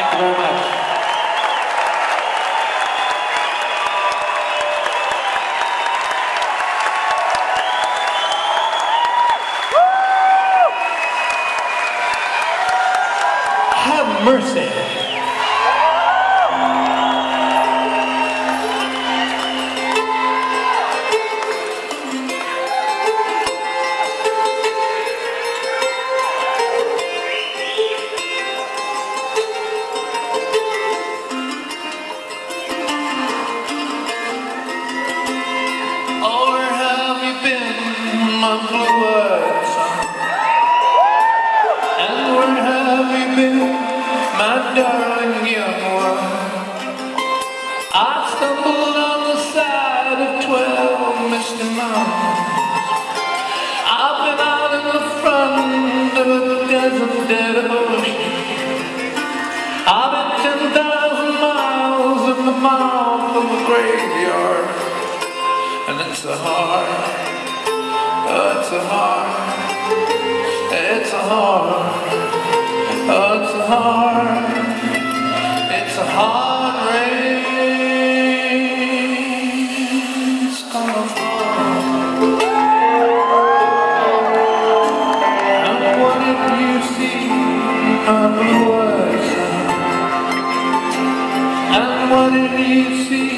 Thank you very much. Have mercy. Oh, where have you been, my blue-eyed son? And where have you been, my darling young one? I stumbled on the side of 12 misty mountains. I've been out in the front of a desert dead ocean. I've been 10,000 miles in the mouth of a graveyard. And it's a hard, it's a hard, it's a hard, it's a hard, it's a hard rain. It's gonna fall. And what did you see, my blue-eyed son? And what did you see,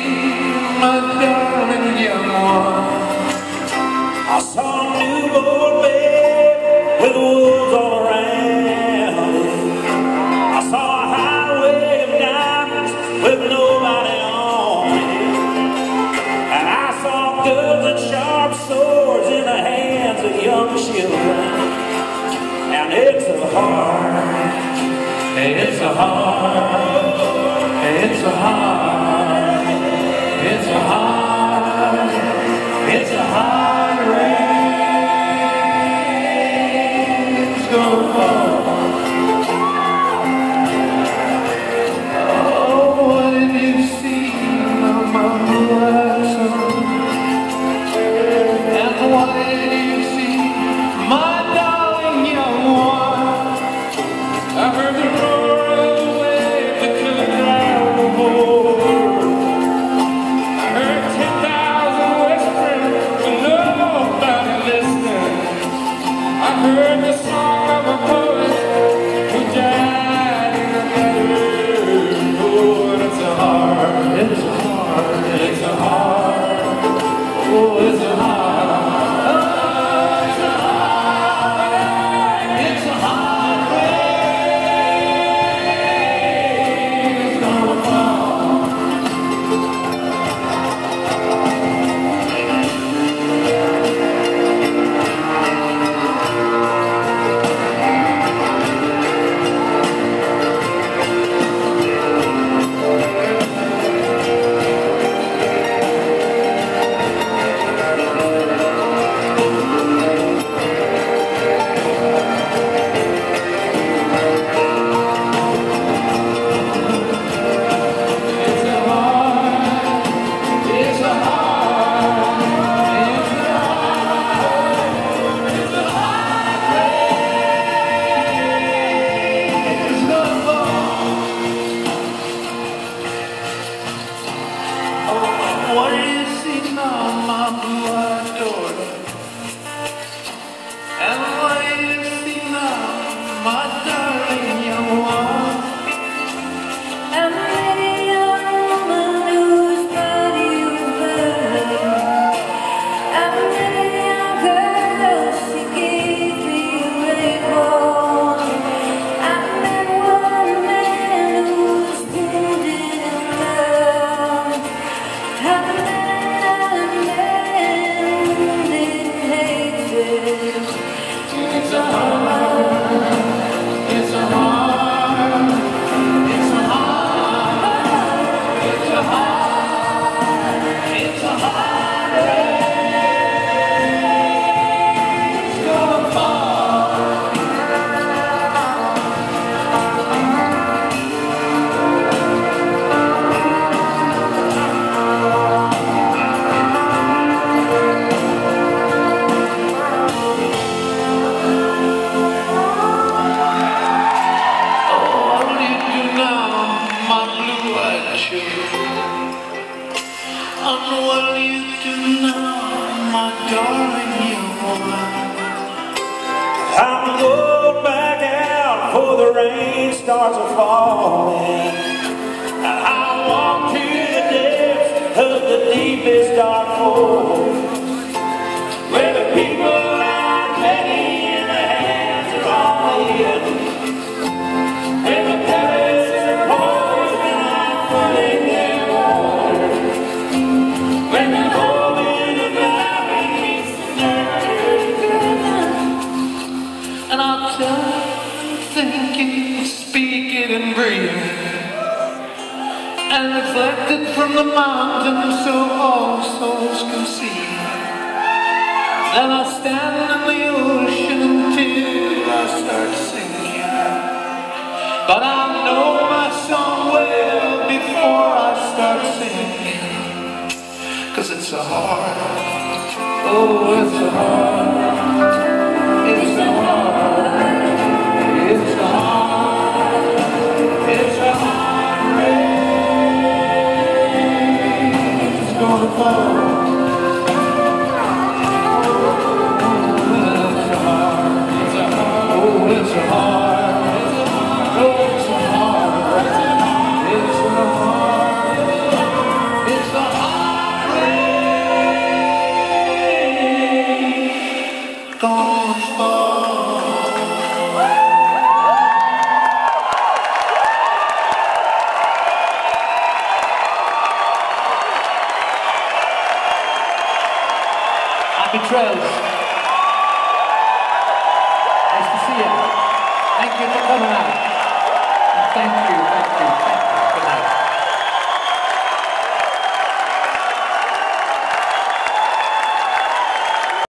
my darling young one? I saw a newborn babe with wolves all around it. I saw a highway of diamonds with nobody on it. And I saw guns and sharp swords in the hands of young children. And it's a hard, it's a hard, it's a hard, it's a hard, it's a hard rain. It's gonna fall. Oh, what did you see, my blue-eyed son? And what did you see, my darling young one? I heard the roar of the wave that couldn't drown the board. I heard 10,000 whispering with nobody listening. I heard the song of a poet who died in the gutter. Oh, it's a hard, it's a hard, it's a hard, oh, it's a hard. It's a hard rain. I'm going back out before the rain starts a falling. And I walk to the depths of the deepest dark hole, where the people are begging in the hands of all men, where the pellets are poison are flooding their water, when the hole in the valley meets the nurtured together. And I'm thinking, speaking and breathing, and reflected from the mountain so all souls can see. Then I stand in the ocean until I start sinking, but I know my song well before I start singing, 'cause it's a heart, oh it's a heart, it's a heart, it's a heart, it's a heart rain, it's gonna fall. Happy trails.